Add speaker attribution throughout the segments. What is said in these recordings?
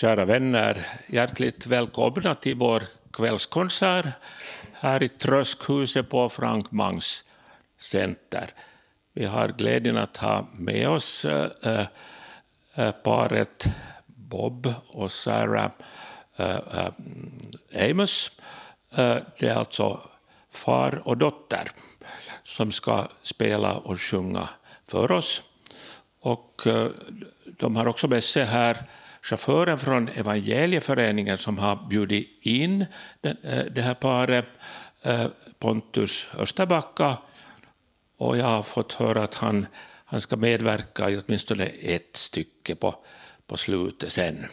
Speaker 1: Kära vänner, hjärtligt välkomna till vår kvällskonsert här i Tröskhuset på Frank Mangs Center. Vi har glädjen att ha med oss paret Bob och Sarah Amos. Det är alltså far och dotter som ska spela och sjunga för oss. Och de har också med sig här chauffören från evangelieföreningen som har bjudit in det här paret, Pontus Österbacka. Och jag har fått höra att han ska medverka i åtminstone ett stycke på slutet sen.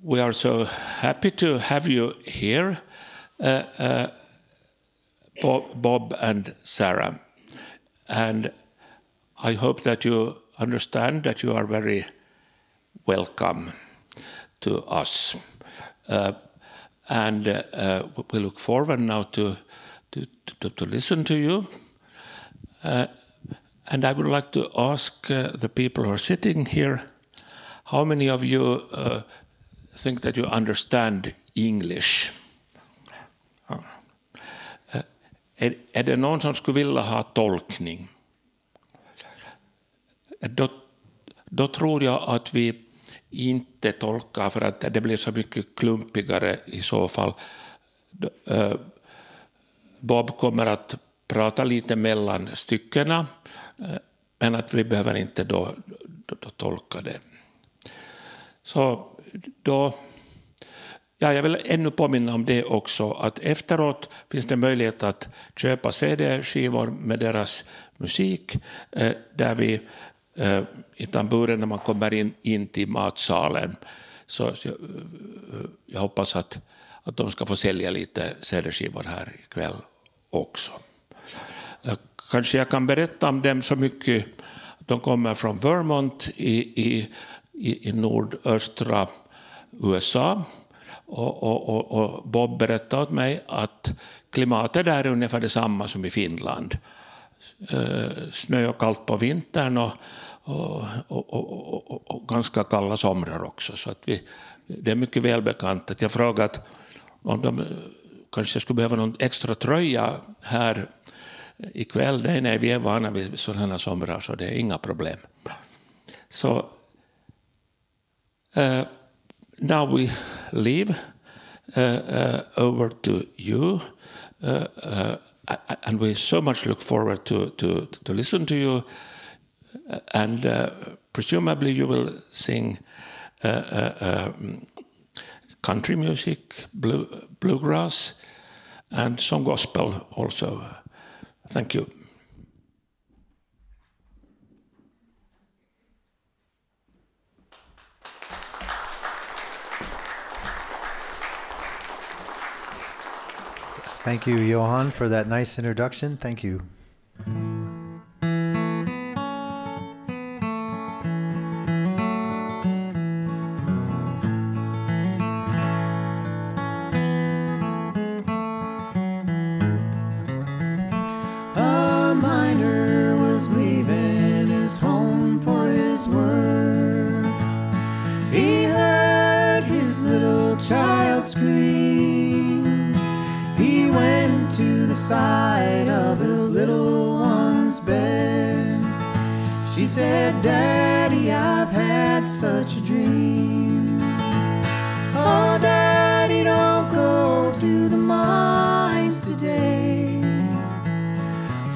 Speaker 1: We are so happy to have you here, Bob and Sarah. And I hope that you understand that you are very welcome to us. And we look forward now to listen to you. And I would like to ask the people who are sitting here, how many of you think that you understand English? Är det någon som skulle vilja ha tolkning? Då tror jag att vi inte tolkar, för att det blir så mycket klumpigare i så fall. Bob kommer att prata lite mellan styckena, men att vi behöver inte då tolka det. Så då... Ja, jag vill ännu påminna om det också, att efteråt finns det möjlighet att köpa CD-skivor med deras musik där vi i tamburen när man kommer in till matsalen. Så jag hoppas att de ska få sälja lite CD-skivor här ikväll också. Kanske jag kan berätta om dem så mycket. De kommer från Vermont i nordöstra USA. Och Bob berättade åt mig att klimatet där är ungefär detsamma som i Finland. Snö och kallt på vintern och ganska kalla somrar också. Så att det är mycket välbekant. Att jag frågat om de kanske skulle behöva någon extra tröja här ikväll. Nej, vi är vana vid sådana somrar, så det är inga problem. Så... now we leave over to you, and we so much look forward to listen to you, and presumably you will sing country music, bluegrass, and some gospel also. Thank you.
Speaker 2: Thank you, Johan, for that nice introduction. Thank you.
Speaker 3: A miner was leaving his home for his work. He heard his little child scream. He went to the side of his little one's bed. She said, "Daddy, I've had such a dream." "Oh, Daddy, don't go to the mines today,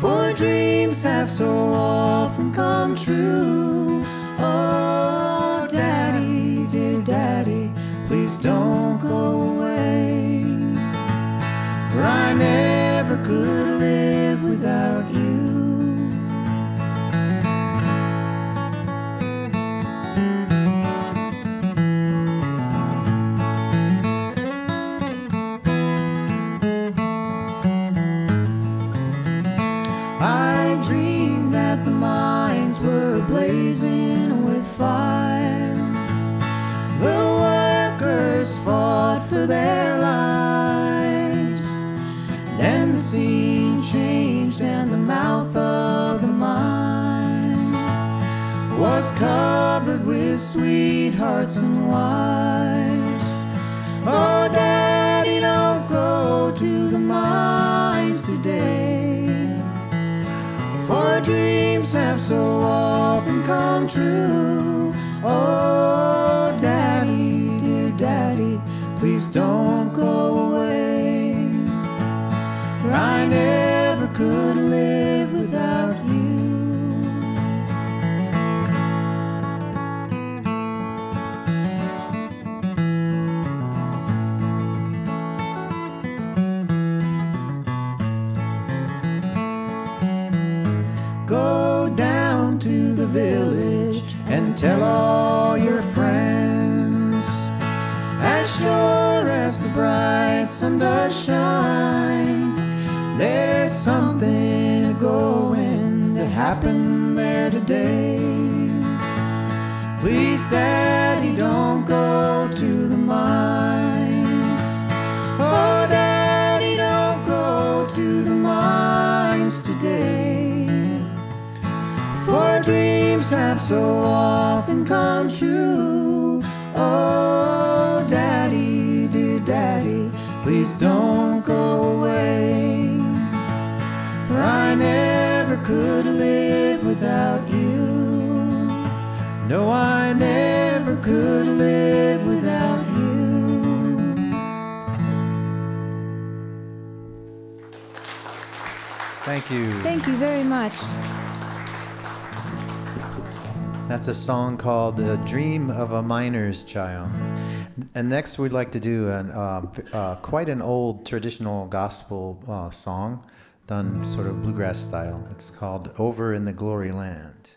Speaker 3: for dreams have so often come true. Oh, Daddy, dear Daddy, please don't go away, for I never could live without you." I dreamed that the mines were blazing with fire. The workers fought for their lives. Then the scene changed and the mouth of the mine was covered with sweethearts and wives. Oh, Daddy, don't go to the mines today, for dreams have so often come true. Oh, Daddy, dear Daddy, please don't go away, for I never could live without you. Go down to the village and tell all your friends, as sure as the bright sun does shine, there's something going to happen there today. Please, Daddy, don't go to the mines. Oh, Daddy, don't go to the mines today, for dreams have so often come true. Oh, Daddy, dear Daddy, please don't go away, for I never could live without you. No, I never could live without you.
Speaker 2: Thank you.
Speaker 4: Thank you very much.
Speaker 2: That's a song called "The Dream of a Miner's Child." And next we'd like to do quite an old traditional gospel song done sort of bluegrass style. It's called "Over in the Glory Land."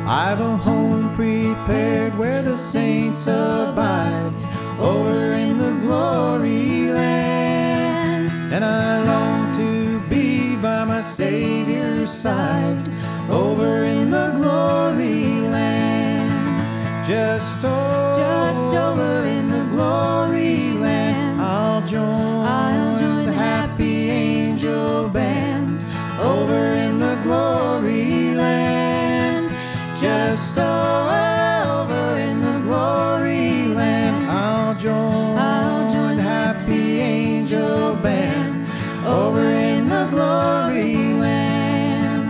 Speaker 2: I've a home prepared where the saints abide, over in the glory land, and I long to be by my Savior's side, over in the glory land. Just over in the glory land, I'll join the happy angel band, over in the glory land. Just over in the glory land, I'll join the happy angel band, over in the glory land.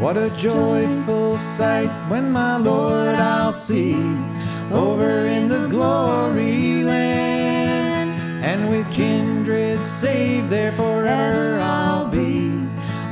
Speaker 2: What a joyful sight when my Lord I'll see, over in the glory land, and with kindred saved there forever I'll be,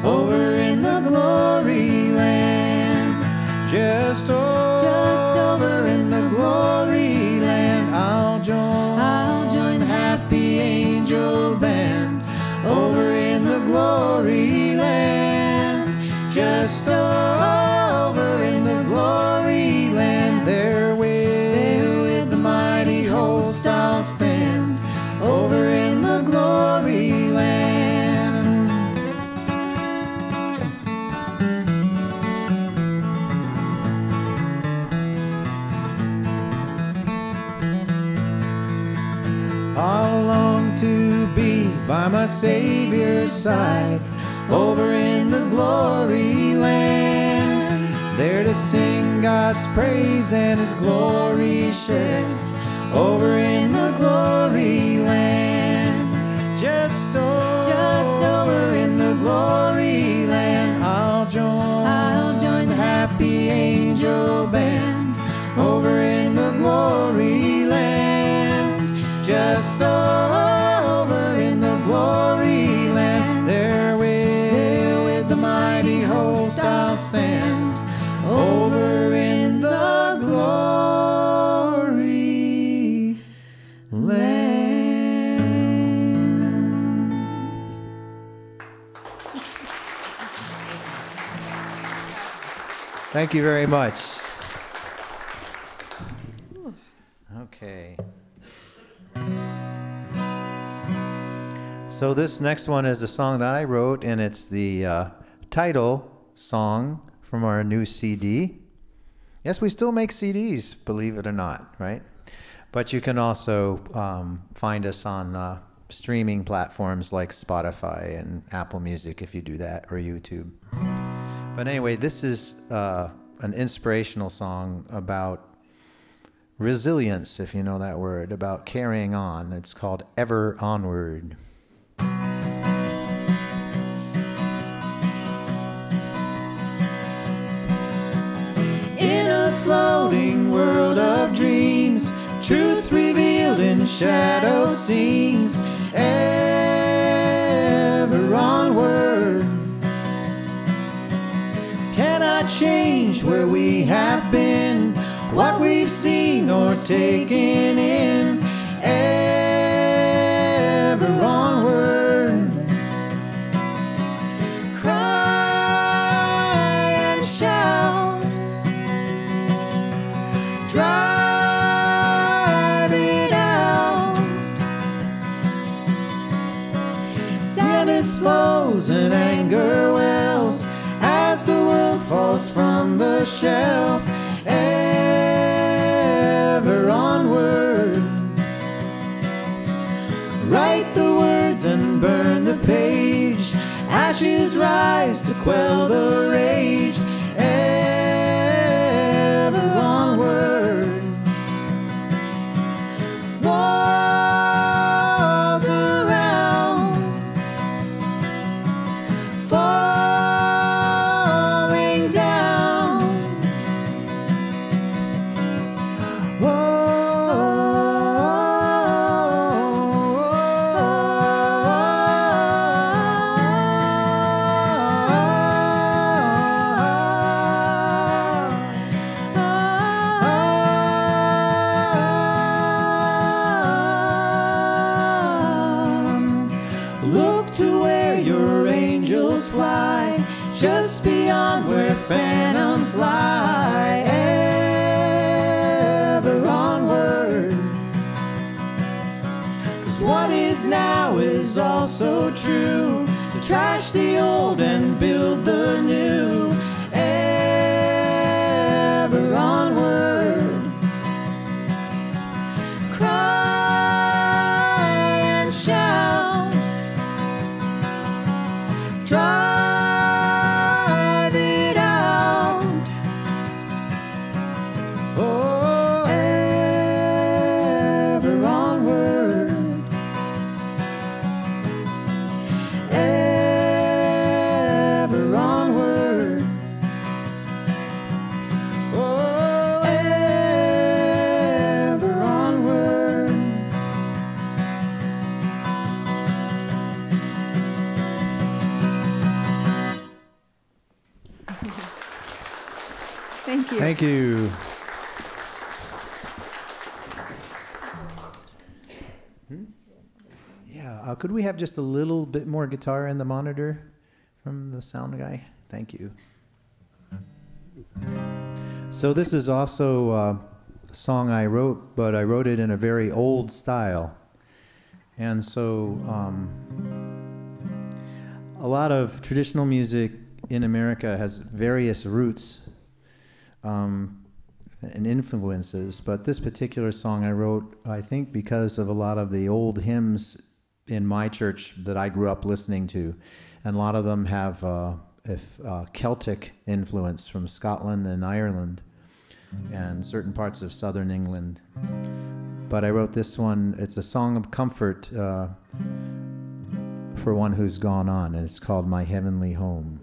Speaker 2: over in the glory land. Just over in the glory land, I'll join the happy angel band, over in the glory land. Just over in the glory land, there with the mighty host I'll stand, over in the glory land. I long to be by my Savior's side, over in the glory land, there to sing God's praise and His glory share, over in the glory land. Just over in the glory land, I'll join the happy angel band, over in the glory land. Just over in the glory land, there with the mighty host I'll stand, over in the glory land. Thank you very much. Okay. So this next one is the song that I wrote, and it's the title song from our new CD. Yes, we still make CDs, believe it or not, right? But you can also find us on streaming platforms like Spotify and Apple Music if you do that, or YouTube. But anyway, this is an inspirational song about resilience, if you know that word, about carrying on. It's called Ever Onward.
Speaker 3: In a floating world of dreams, truth revealed in shadow scenes, ever onward. Cannot change where we have been, what we've seen or taken in, ever onward. Cry and shout, drive it out. Sadness flows and anger wells as the world falls from the shelf, ever onward. Write the words and burn the page, ashes rise to quell the rage, ever onward. Walls around, falling down. Look to where your angels fly, just beyond where phantoms lie, ever onward. 'Cause what is now is also true, so trash the old and build the new, ever onward. Cry and shout, drive it out. Oh, ever onward, ever onward. Oh, ever onward.
Speaker 4: Thank you.
Speaker 2: Thank you. Yeah, could we have just a little bit more guitar in the monitor from the sound guy? Thank you. So this is also a song I wrote, but I wrote it in a very old style. And so a lot of traditional music in America has various roots and influences, but this particular song I wrote, I think, because of a lot of the old hymns in my church that I grew up listening to, and a lot of them have Celtic influence from Scotland and Ireland and certain parts of southern England. But I wrote this one, it's a song of comfort for one who's gone on, and it's called My Heavenly Home.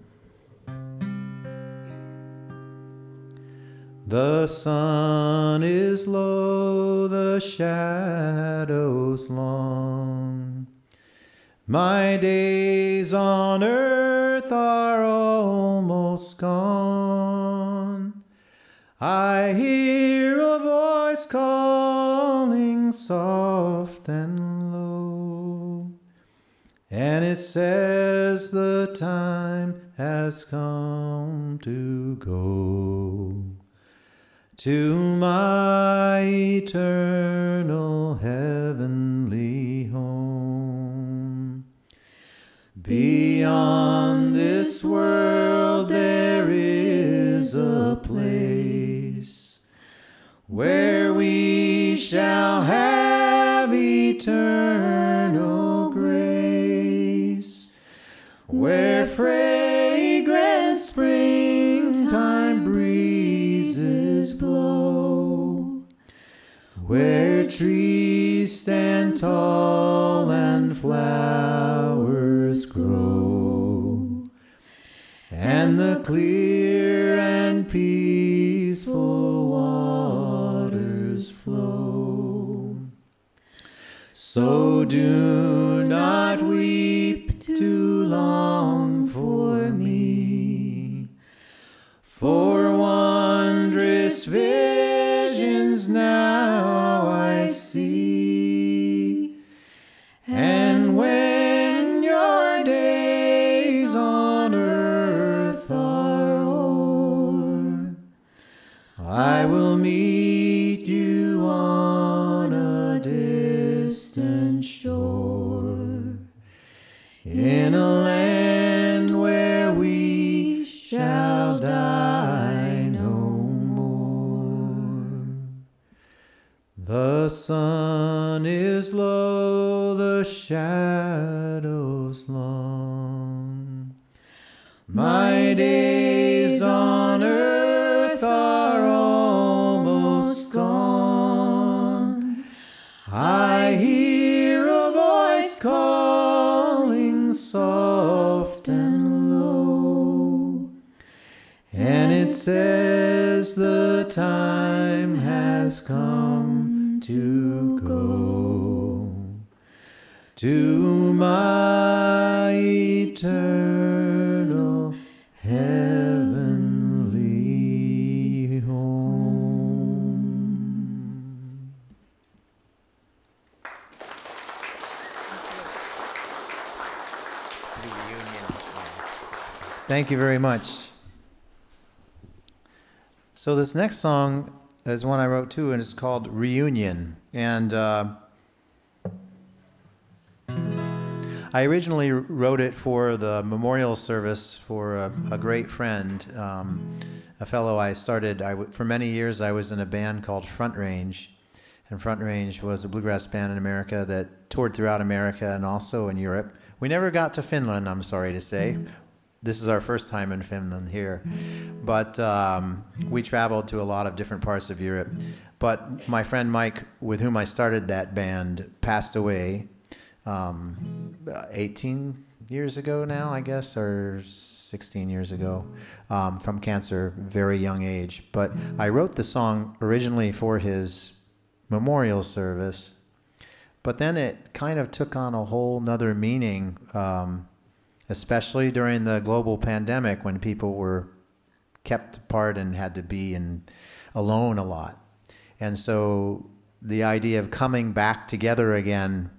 Speaker 2: The sun is low, the shadows long. My days on earth are almost gone. I hear a voice calling soft and low, and it says the time has come to go to my eternal heavenly home.
Speaker 3: Beyond this world there is a place where we shall have eternal grace, where fragrant springtime breezes blow, where trees stand tall and flowers grow, and the clear and peaceful waters flow. So do not weep too long for me, for wondrous visions now I see. And when your days on earth are o'er, I will meet you on a distant shore, in a land where we shall die no more. The sun is low, the shadows long. My days on earth are almost gone. I hear a voice calling soft and low, and it says the time has come to go to my eternal heavenly home.
Speaker 2: Thank you very much. So this next song is one I wrote too, and it's called Reunion. And I originally wrote it for the memorial service for a great friend, a fellow I started. For many years I was in a band called Front Range, and Front Range was a bluegrass band in America that toured throughout America and also in Europe. We never got to Finland, I'm sorry to say. This is our first time in Finland here. But we traveled to a lot of different parts of Europe. But my friend Mike, with whom I started that band, passed away 18 years ago now, I guess, or 16 years ago, from cancer, very young age. But I wrote the song originally for his memorial service, but then it kind of took on a whole nother meaning, especially during the global pandemic when people were kept apart and had to be alone a lot. And so the idea of coming back together again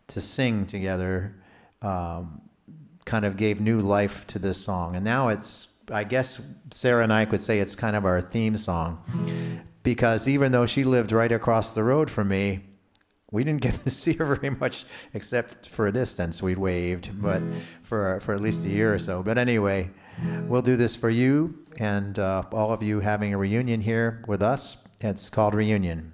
Speaker 2: to sing together kind of gave new life to this song. And now it's, I guess Sarah and I could say it's kind of our theme song, because even though she lived right across the road from me, we didn't get to see her very much except for a distance. We'd waved, but for at least a year or so. But anyway, we'll do this for you and all of you having a reunion here with us. It's called Reunion.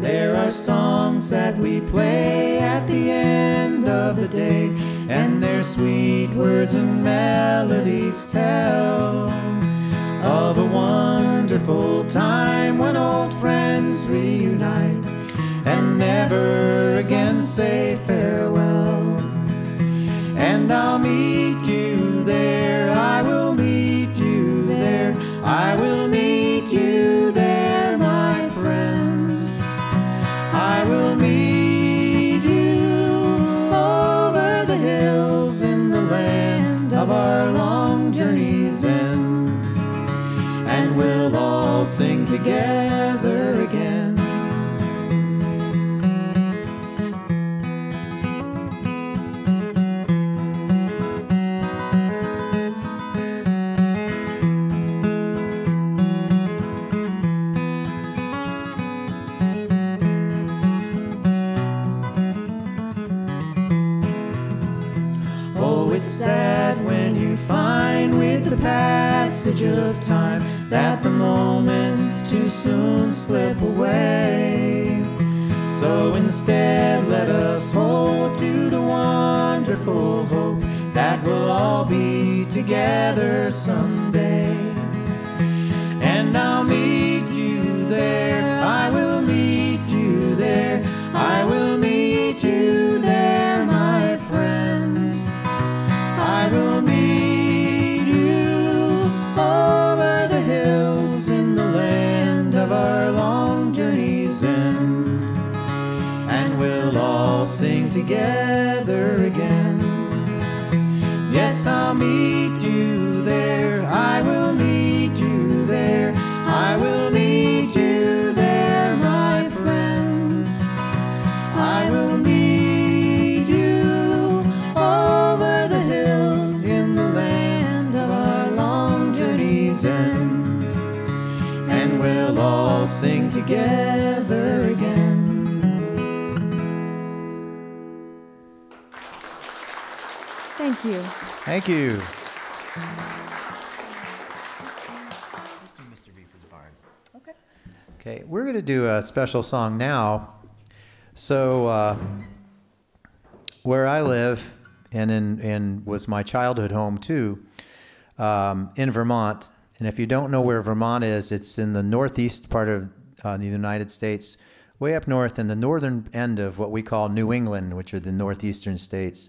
Speaker 3: There are songs that we play at the end of the day, and their sweet words and melodies tell of a wonderful time when old friends reunite and never again say farewell. And I'll meet you there, I will meet you there, I will meet you there, my friends. I will meet you over the hills in the land of our long journey's end, and we'll all sing together again. passage of time, that the moments too soon slip away. So instead let us hold to the wonderful hope that we'll all be together someday. And I'll meet you there, I will meet you there, I will meet you there, my friends. I will meet you over the hills in the land of our long journey's end, and we'll all sing together again. Yes, I'll meet you there, I will meet you there, I will meet you there, my friends. I will meet you over the hills in the land of our long journey's end, and we'll all sing together again.
Speaker 4: Thank you.
Speaker 2: Thank you. Okay, we're going to do a special song now. So, where I live, and was my childhood home too, in Vermont. And if you don't know where Vermont is, it's in the northeast part of the United States, way up north in the northern end of what we call New England, which are the northeastern states.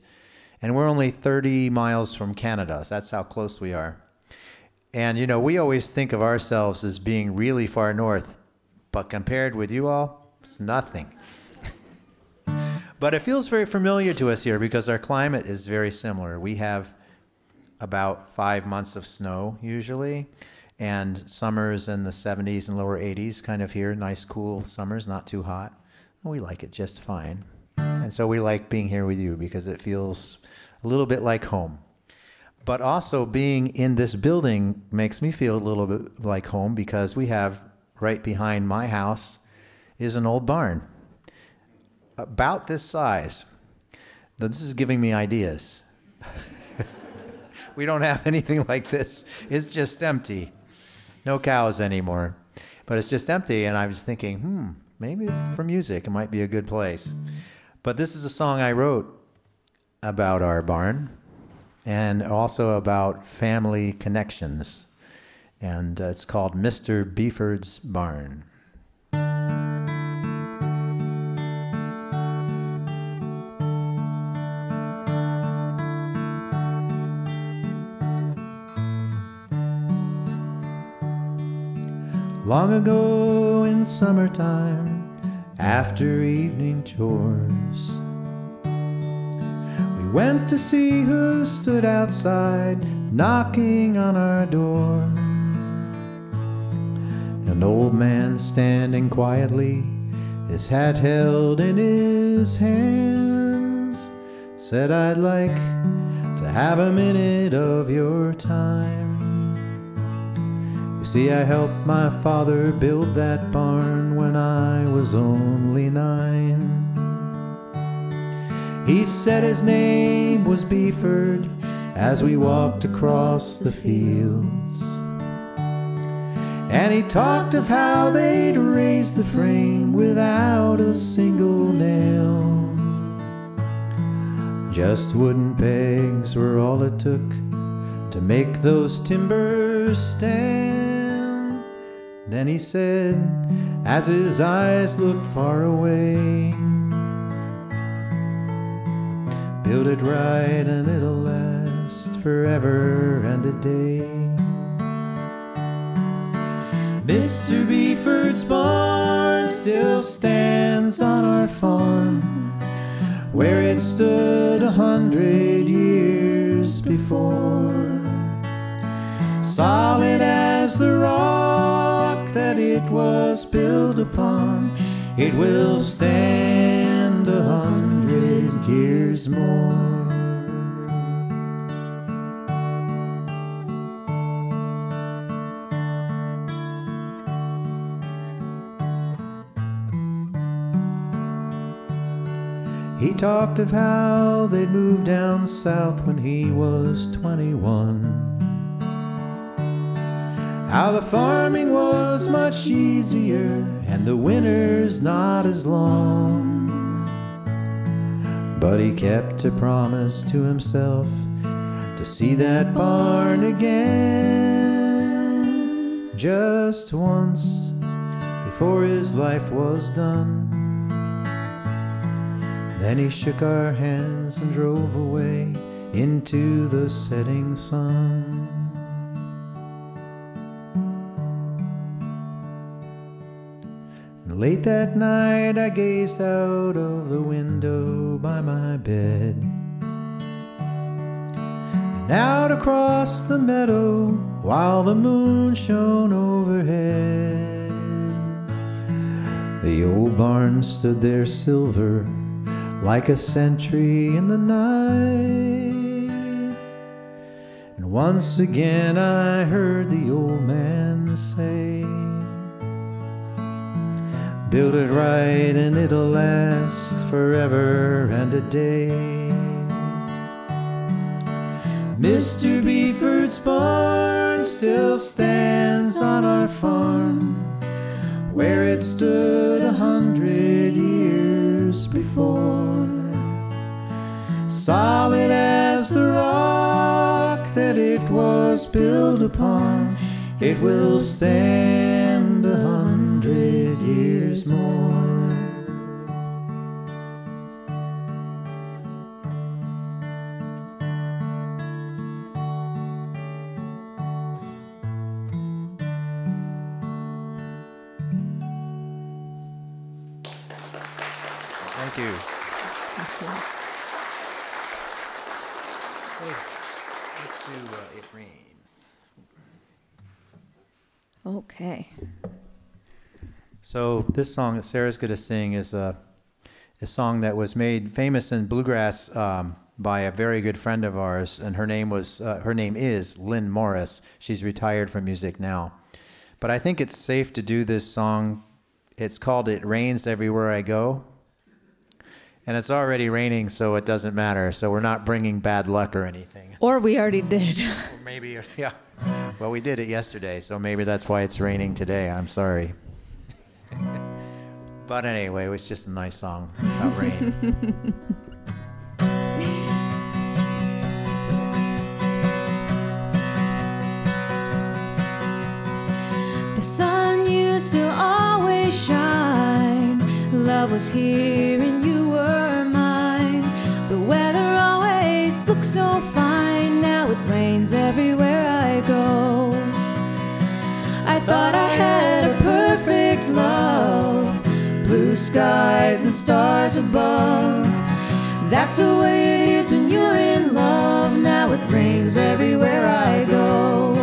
Speaker 2: And we're only 30 miles from Canada, so that's how close we are. And, you know, we always think of ourselves as being really far north, but compared with you all, it's nothing. But it feels very familiar to us here because our climate is very similar. We have about 5 months of snow usually, and summers in the 70s and lower 80s kind of here, nice cool summers, not too hot. We like it just fine. And so we like being here with you because it feels a little bit like home. But also being in this building makes me feel a little bit like home because we have right behind my house is an old barn about this size. Now, this is giving me ideas. We don't have anything like this. It's just empty. No cows anymore. But it's just empty, and I was thinking, maybe for music it might be a good place. But this is a song I wrote about our barn and also about family connections. And it's called Mr. Beeford's Barn. Long ago in summertime, after evening chores, we went to see who stood outside knocking on our door. An old man standing quietly, his hat held in his hands, said, "I'd like to have a minute of your time. You see, I helped my father build that barn when I was only 9. He said his name was Beeford as we walked across the fields. And he talked of how they'd raised the frame without a single nail. Just wooden pegs were all it took to make those timbers stand. Then he said, as his eyes looked far away, build it right and it'll last forever and a day. Mr. Beeford's barn still stands on our farm, where it stood 100 years before. Solid as the rock that it was built upon, it will stand 100 years more. He talked of how they'd moved down south when he was 21.
Speaker 3: how the farming was much easier and the winters not as long. But he kept a promise to himself to see that barn again just once before his life was done. Then he shook our hands and drove away into the setting sun. And late that night I gazed out of the window by my bed, and out across the meadow while the moon shone overhead. The old barn stood there silver like a sentry in the night. And once again I heard the old man say, build it right and it'll last forever and a day. Mr. Beeford's barn still stands on our farm, where it stood 100 years before. Solid as the rock that it was built upon, it will stand 100 years more.
Speaker 2: Thank you. Let's do It Rains.
Speaker 4: Okay.
Speaker 2: So this song that Sarah's going to sing is a song that was made famous in bluegrass by a very good friend of ours, and her name is Lynn Morris. She's retired from music now. But I think it's safe to do this song. It's called It Rains Everywhere I Go. And it's already raining, so it doesn't matter. So we're not bringing bad luck or anything.
Speaker 4: Or we already did.
Speaker 2: Or maybe, yeah. Well, we did it yesterday, so maybe that's why it's raining today. I'm sorry. But anyway, it was just a nice song about rain.
Speaker 5: The sun used to always shine. Love was here and you were mine. The weather always looked so fine. Now it rains everywhere I go. I thought I had a perfect love, blue skies and stars above. That's the way it is when you're in love. Now it rains everywhere I go.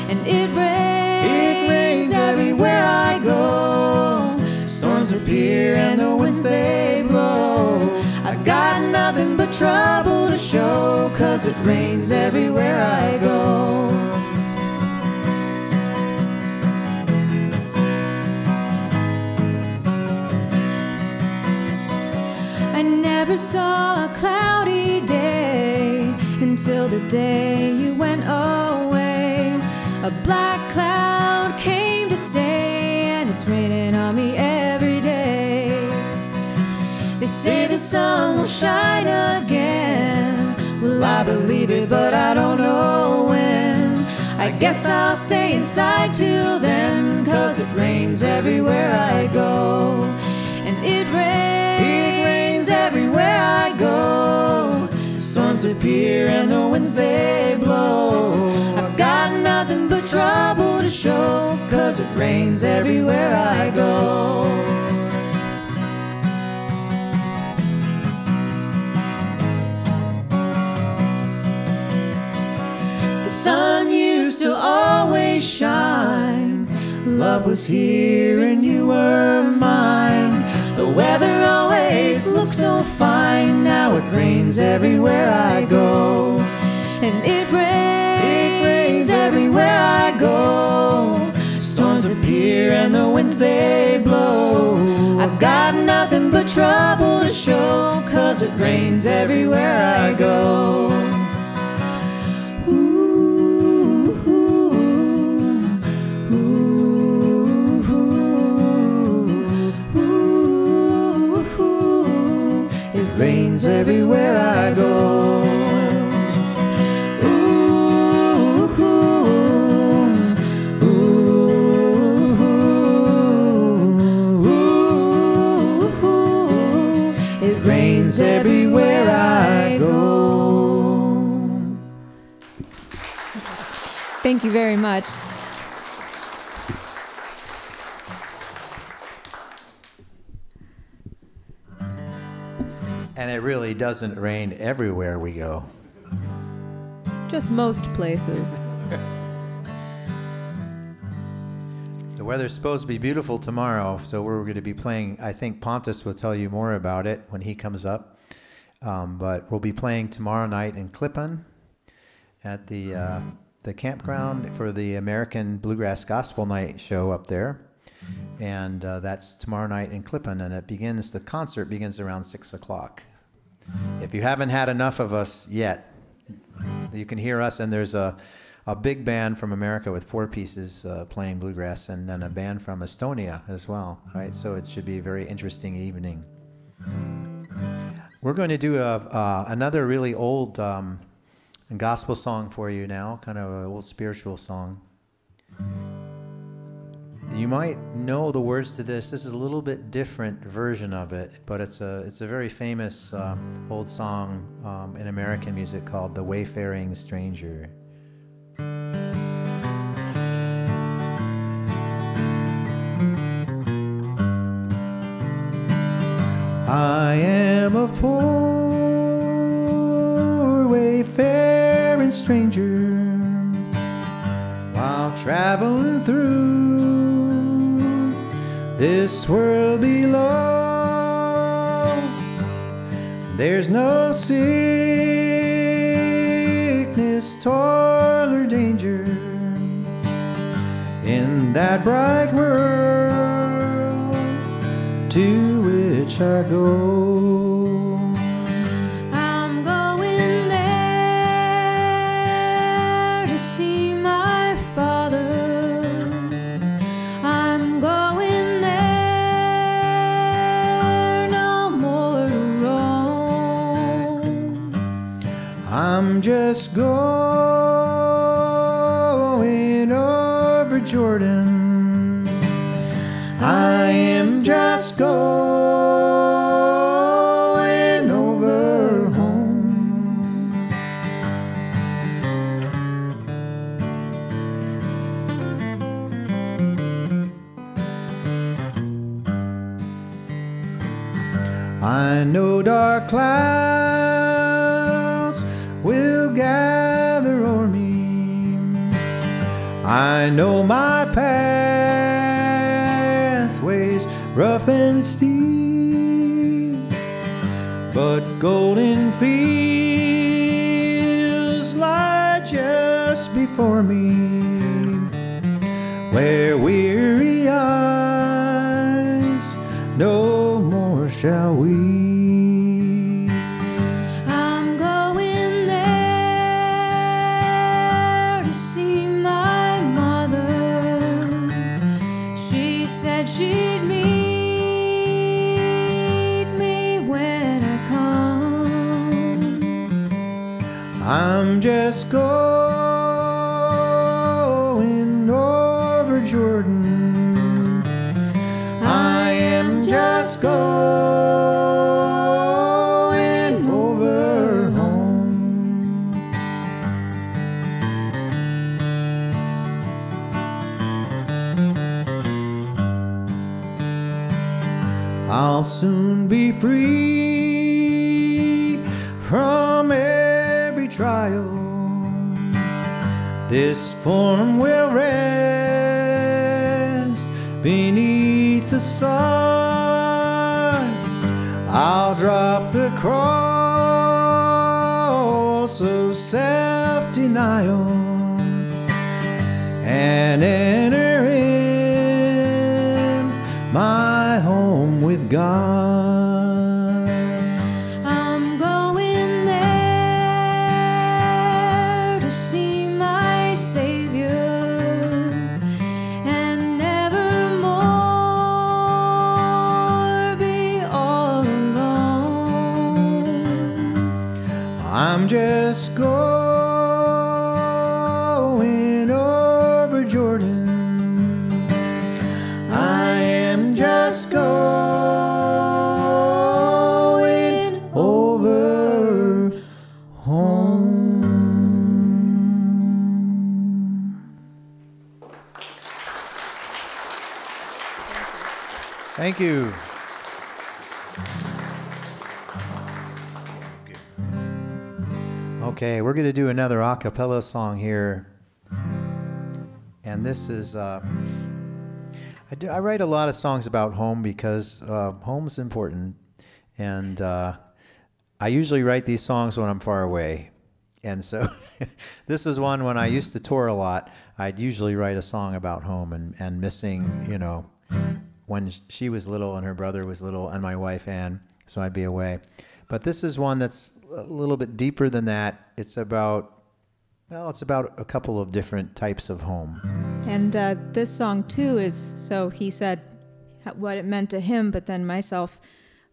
Speaker 5: And it rains everywhere I go. Storms appear and the winds they blow. I've got nothing but trouble to show, 'cause it rains everywhere I go. I never saw a cloudy day until the day you went away. A black cloud came to stay, and it's raining on me every day. They say the sun will shine again. Well, I believe it, but I don't know when. I guess I'll stay inside till then, 'cause it rains everywhere I go. And it rains everywhere I go. Storms appear and the winds they blow. I've got nothing but trouble to show, 'cause it rains everywhere I go. The sun used to always shine. Love was here and you were mine. The weather always looks so fine. Now it rains everywhere I go. And it rains everywhere I go. Storms appear and the winds they blow. I've got nothing but trouble to show, 'cause it rains everywhere I go. Ooh, ooh,
Speaker 3: rains everywhere I go. Ooh, ooh, ooh, ooh. It rains everywhere I go.
Speaker 5: Thank you very much.
Speaker 2: And it really doesn't rain everywhere we go.
Speaker 5: Just most places.
Speaker 2: The weather's supposed to be beautiful tomorrow, so we're going to be playing. I think Pontus will tell you more about it when he comes up. But we'll be playing tomorrow night in Klippan at the campground for the American Bluegrass Gospel Night show up there. And that's tomorrow night in Klippan, and the concert begins around 6 o'clock. If you haven't had enough of us yet, you can hear us, and there's a big band from America with 4 pieces playing bluegrass, and then a band from Estonia as well, right? So it should be a very interesting evening. We're going to do another really old gospel song for you now, kind of an old spiritual song. You might know the words to this. This is a little bit different version of it, but it's a very famous old song in American music called "The Wayfaring Stranger." I am a poor wayfaring stranger while traveling through this world below. There's no sickness, toil, or danger in that bright world to which I go.
Speaker 5: I'm going there to see my Father. I'm going there no more to roam.
Speaker 2: I'm just going over Jordan. I am just going over home. I know dark clouds will gather o'er me. I know my pathways rough and steep, but golden fields lie just before me, where weary eyes no more shall weep.
Speaker 5: I'm going there to see my mother. She said she'd meet me when I come.
Speaker 2: I'm just going over Jordan. I am just going over home. I'll soon be free from every trial. This form will rest beneath the sun. I'll drop the cross of self-denial and enter in my home with God.
Speaker 5: I'm going there to see my Savior and nevermore be all alone.
Speaker 2: just going over Jordan. I am just going over home. Thank you. Okay, we're going to do another a cappella song here. And this is, I write a lot of songs about home because home's important. And I usually write these songs when I'm far away. And so this is one when I used to tour a lot. I'd usually write a song about home and missing, you know, when she was little and her brother was little and my wife Ann, so I'd be away. But this is one that's a little bit deeper than that. It's about, well, it's about a couple of different types of home.
Speaker 5: And this song too is, so he said what it meant to him, but then myself,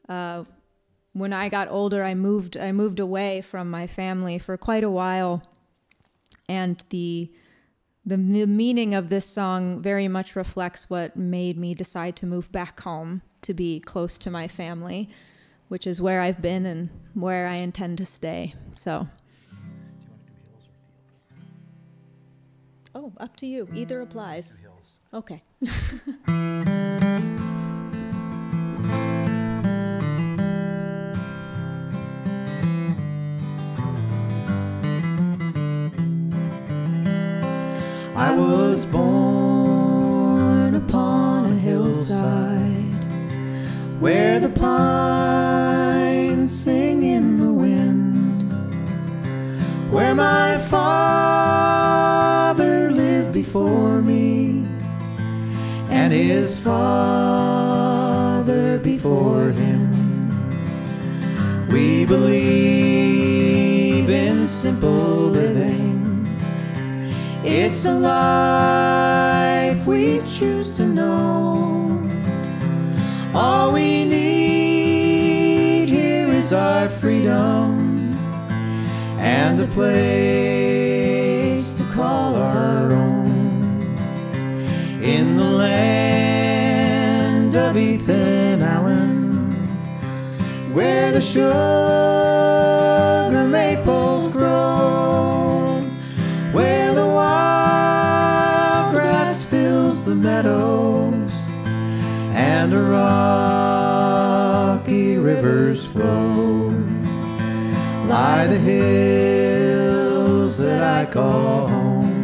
Speaker 5: when I got older, I moved away from my family for quite a while. And the meaning of this song very much reflects what made me decide to move back home to be close to my family, which is where I've been and where I intend to stay. So.
Speaker 2: Do you want to do hills or fields?
Speaker 5: Oh, up to you. Either applies.
Speaker 2: Do hills.
Speaker 5: Okay.
Speaker 3: I was born upon a hillside where the pines sing in the wind, where my father lived before me and his father before him. We believe in simple living. It's a life we choose to know. All we need here is our freedom and a place to call our own. In the land of Ethan Allen, where the sugar maples grow, where the wild grass fills the meadows and the rocky rivers flow, lie the hills that I call home.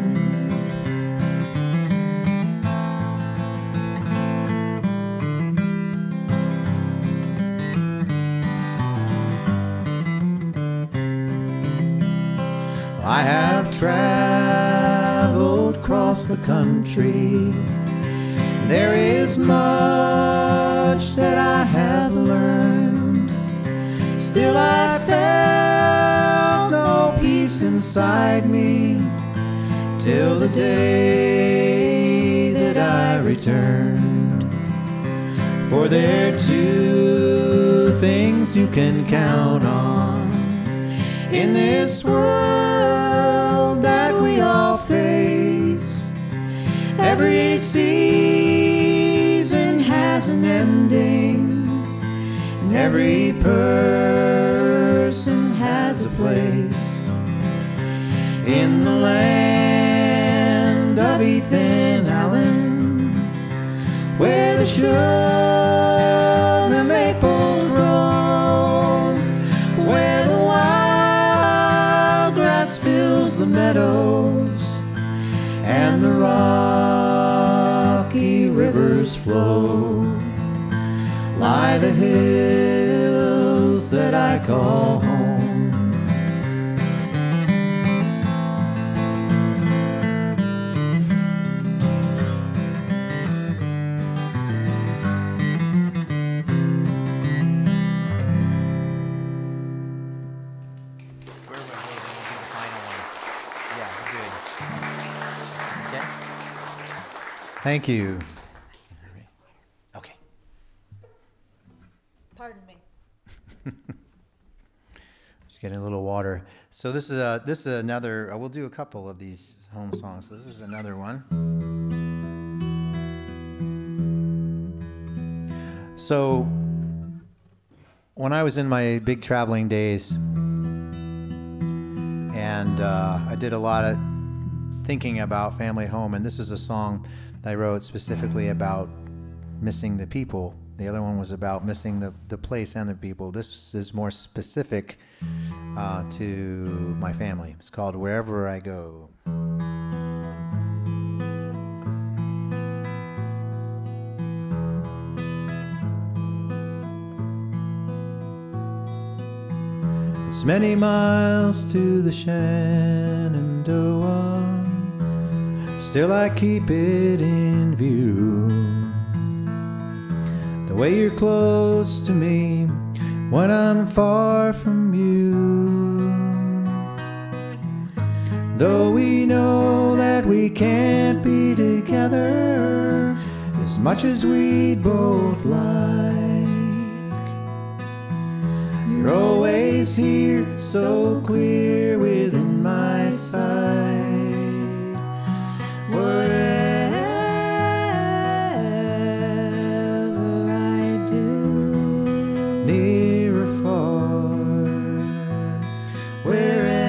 Speaker 3: I have traveled across the country. There is much that I have learned. Still I felt no peace inside me till the day that I returned. For there are two things you can count on in this world that we all face. Every season has an ending, and every person has a place. In the land of Ethan Allen, where the sugar maples grow, where the wild grass fills the meadows and the rocky rivers flow, lie the hills that I call home.
Speaker 2: Thank you.
Speaker 5: Okay. Pardon me.
Speaker 2: getting a little water. So this is another. We'll do a couple of these home songs. So this is another one. So when I was in my big traveling days, and I did a lot of thinking about family home, and this is a song that I wrote specifically about missing the people. The other one was about missing the place and the people. This is more specific to my family. It's called Wherever I Go. It's many miles to the Shenandoah, still I keep it in view. The way you're close to me when I'm far from you. Though we know that we can't be together as much as we'd both like, you're always here, so clear within my sight. Whatever I do, near or far, wherever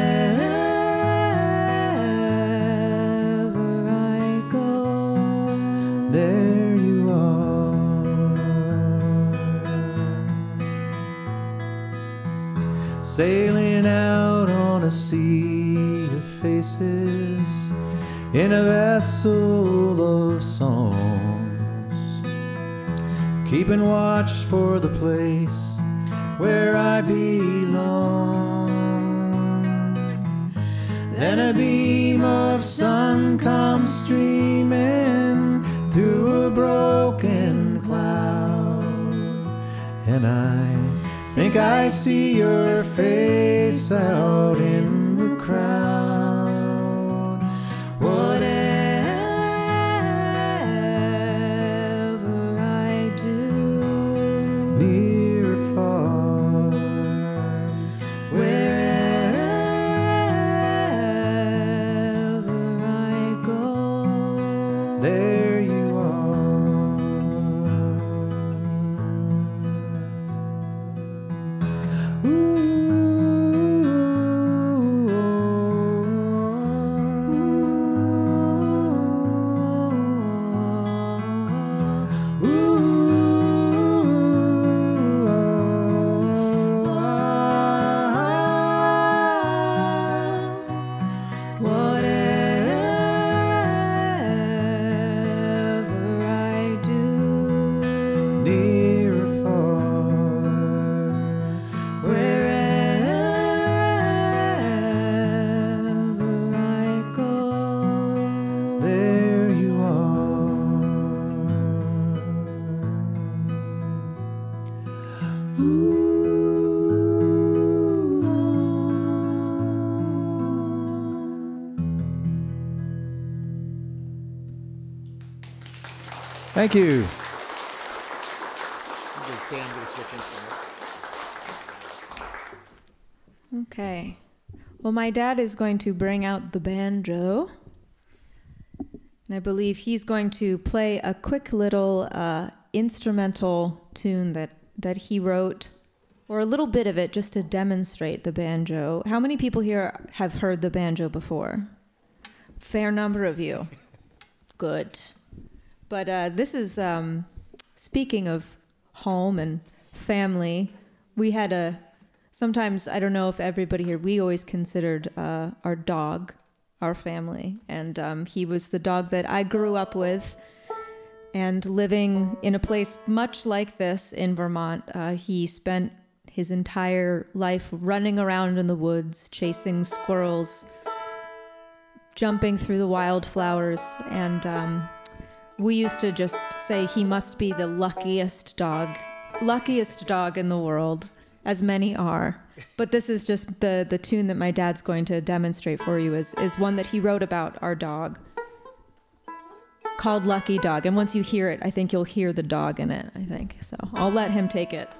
Speaker 2: I go, there you are. Sailing out on a sea of faces, in a vessel of songs, keeping watch for the place where I belong. Then a beam of sun comes streaming through a broken cloud, and I think I see your face out in the crowd. Whatever I do, near or far, wherever I go, there you are. Ooh. Thank you.
Speaker 4: Okay. Well, my dad is going to bring out the banjo. And I believe he's going to play a quick little instrumental tune that he wrote, or a little bit of it, just to demonstrate the banjo. How many people here have heard the banjo before? Fair number of you. Good. But this is, speaking of home and family, we had sometimes, I don't know if everybody here, we always considered our dog our family. And he was the dog that I grew up with. And living in a place much like this in Vermont, he spent his entire life running around in the woods, chasing squirrels, jumping through the wildflowers. And we used to just say he must be the luckiest dog in the world, as many are. But this is just the tune that my dad's going to demonstrate for you is one that he wrote about our dog, called Lucky Dog. And once you hear it, I think you'll hear the dog in it, I think. So I'll let him take it.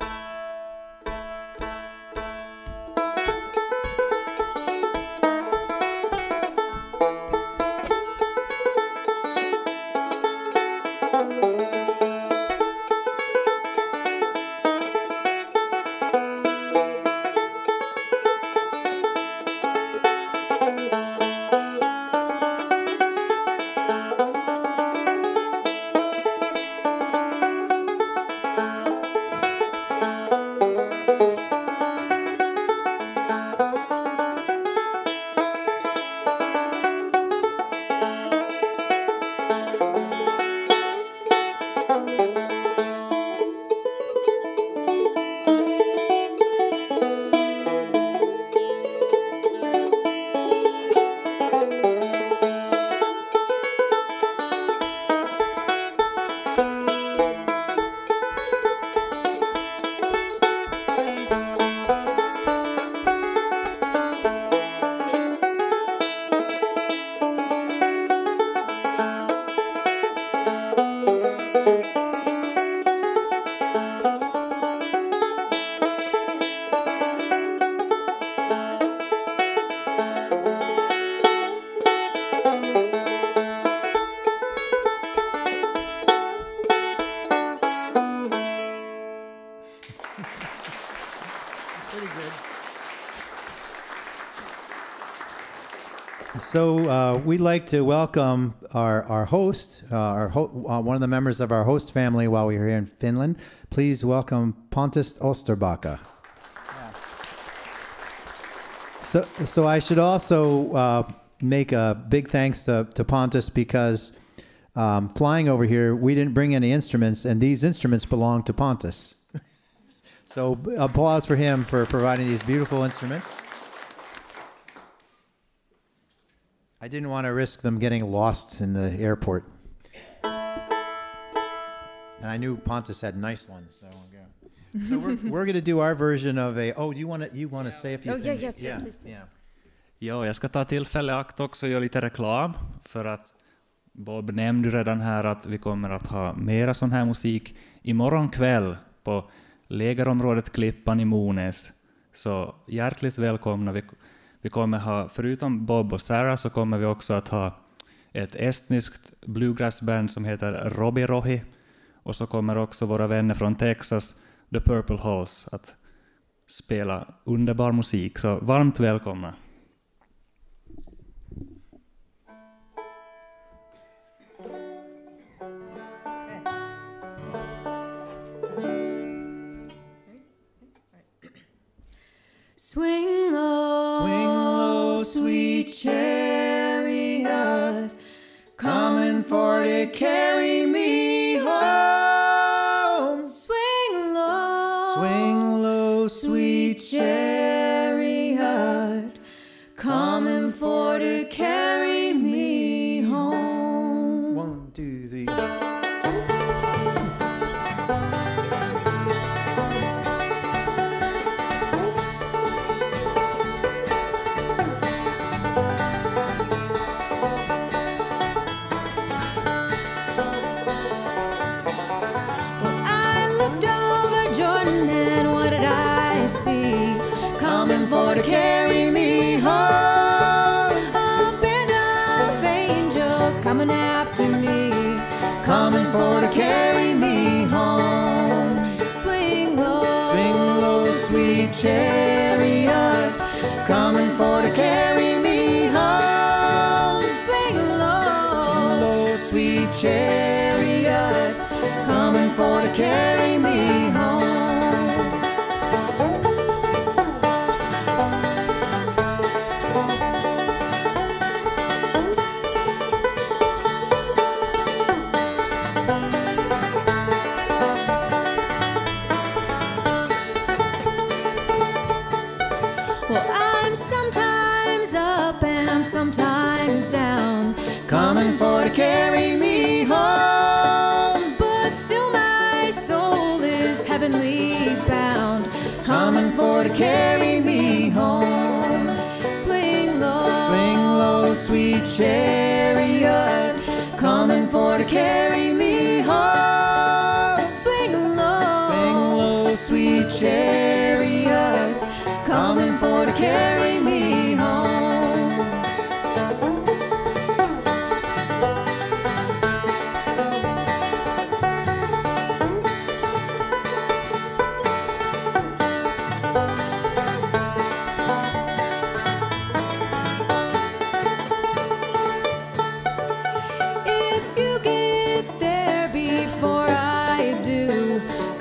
Speaker 2: Pretty good. So we'd like to welcome our host, one of the members of our host family while we're here in Finland. Please welcome Pontus Osterbacka. So I should also make a big thanks to Pontus because flying over here, we didn't bring any instruments, and these instruments belong to Pontus. So applause for him for providing these beautiful instruments. I didn't want to risk them getting lost in the airport. And I knew Pontus had nice ones, so yeah. So we're going to do our version of a... Oh, you want to say a few things?
Speaker 4: Yes,
Speaker 2: yeah.
Speaker 4: please.
Speaker 2: Yeah.
Speaker 6: Ja, jag ska ta tillfälle i akt också och göra lite reklam för att Bob nämnde redan här att vi kommer att ha mera sån här musik imorgon kväll på lägerområdet Klippan i Monäs. Så hjärtligt välkomna. Vi kommer ha, förutom Bob och Sarah så kommer vi också att ha ett estniskt bluegrassband som heter Robi Rohi. Och så kommer också våra vänner från Texas, The Purple Hulls, att spela underbar musik. Så varmt välkomna.
Speaker 5: Swing low, sweet chariot, coming for to carry me home. Swing low, sweet chariot, coming for to carry me home.
Speaker 2: 1, 2, 3.
Speaker 5: To carry me home, a band of angels coming after me, coming for to carry me home. Swing low, sweet chariot, coming for to carry me home. Swing low, sweet chariot, coming for to carry me home. Sometimes down, coming for to carry me home. But still my soul is heavenly bound, coming for to carry me home. Swing low, sweet chariot, coming for to carry me home. Swing low, sweet chariot, coming for to carry me home.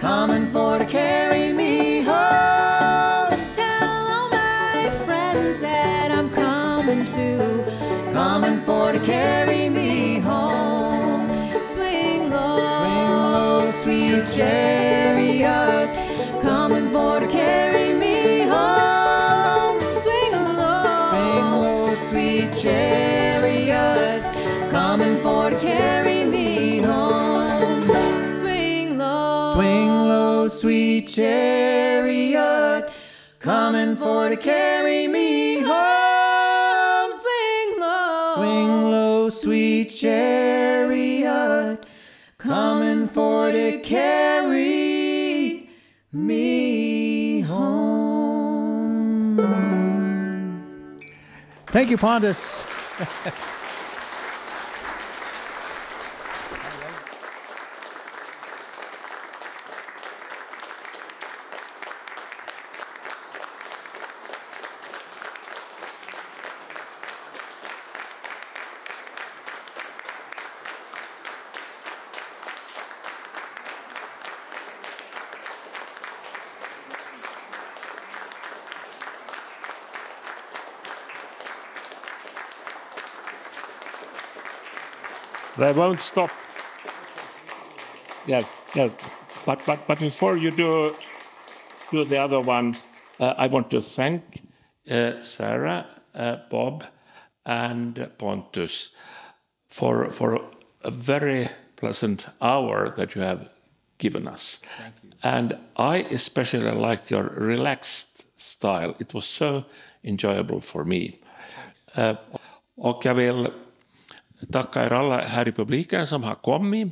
Speaker 5: Coming for to carry me home. Swing low, sweet chariot, coming for to carry me home. Swing low, sweet chariot, coming for to carry me home. Swing low, sweet chariot, coming for to carry me home. Swing low, sweet chariot, coming for to carry me home.
Speaker 2: Thank you, Pontus.
Speaker 1: They won't stop. Yeah, yeah. But before you do the other one, I want to thank Sarah, Bob, and Pontus for a very pleasant hour that you have given us.
Speaker 6: Thank you.
Speaker 1: And I especially liked your relaxed style. It was so enjoyable for me. Och jag vill tacka er alla här i publiken som har kommit.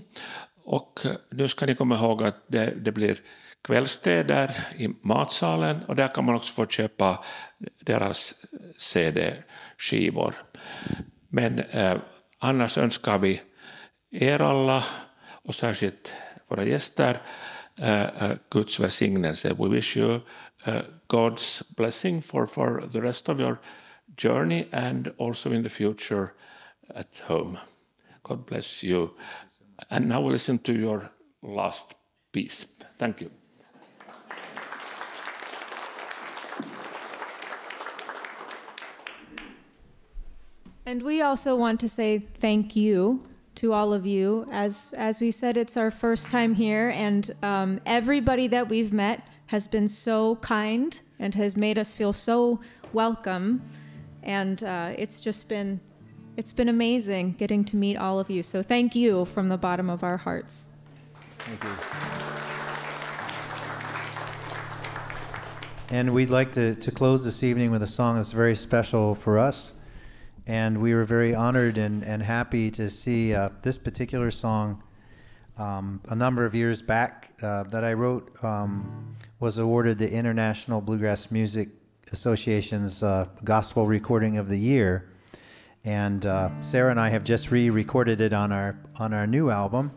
Speaker 1: Och nu ska ni komma ihåg att det blir kvällste där i matsalen. Och där kan man också få köpa deras CD-skivor. Men annars önskar vi er alla och särskilt våra gäster Guds välsignelse. We wish you God's blessing for the rest of your journey and also in the future at home. God bless you. And now we'll listen to your last piece. Thank you.
Speaker 4: And we also want to say thank you to all of you. As we said, it's our first time here, and everybody that we've met has been so kind and has made us feel so welcome. And it's been amazing getting to meet all of you. So thank you from the bottom of our hearts.
Speaker 2: Thank you. And we'd like to close this evening with a song that's very special for us. And we were very honored and happy to see this particular song a number of years back that I wrote was awarded the International Bluegrass Music Association's Gospel Recording of the Year. And Sarah and I have just re-recorded it on our new album.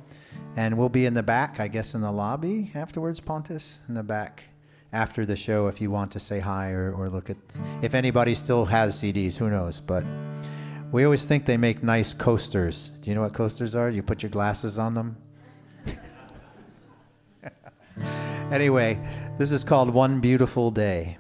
Speaker 2: And we'll be in the back, I guess in the lobby afterwards, Pontus, in the back after the show if you want to say hi or look at... If anybody still has CDs, who knows, but... We always think they make nice coasters. Do you know what coasters are? You put your glasses on them. Anyway, this is called One Beautiful Day.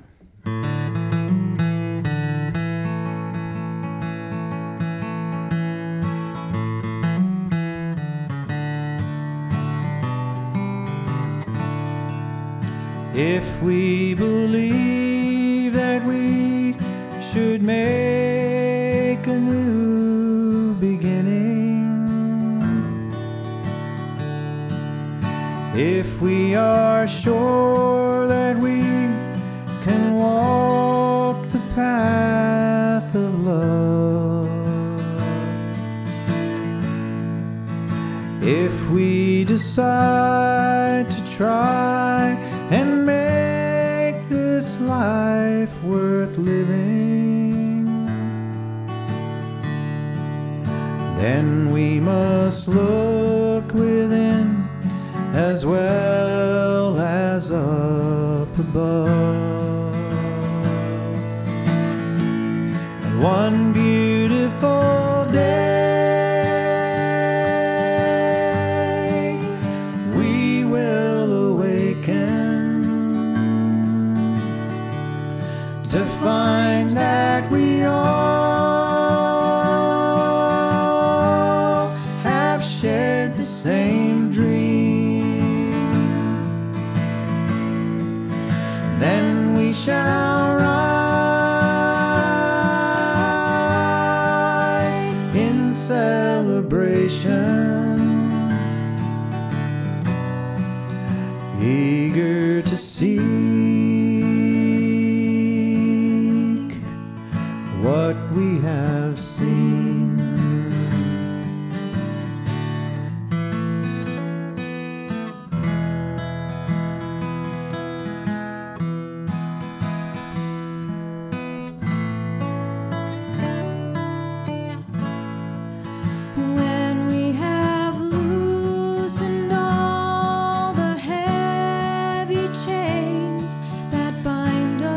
Speaker 2: If we believe that we should make a new beginning, if we are sure that we can walk the path of love, if we decide to try and make this life worth living, then we must look within as well as up above. And one beautiful day we will awaken to find that we all have shared the same dream. Then we shall rise in celebration, eager to seek what we have seen.
Speaker 5: When we have loosened all the heavy chains that bind us,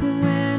Speaker 5: when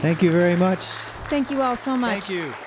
Speaker 2: Thank you very much.
Speaker 4: Thank you all so much.
Speaker 2: Thank you.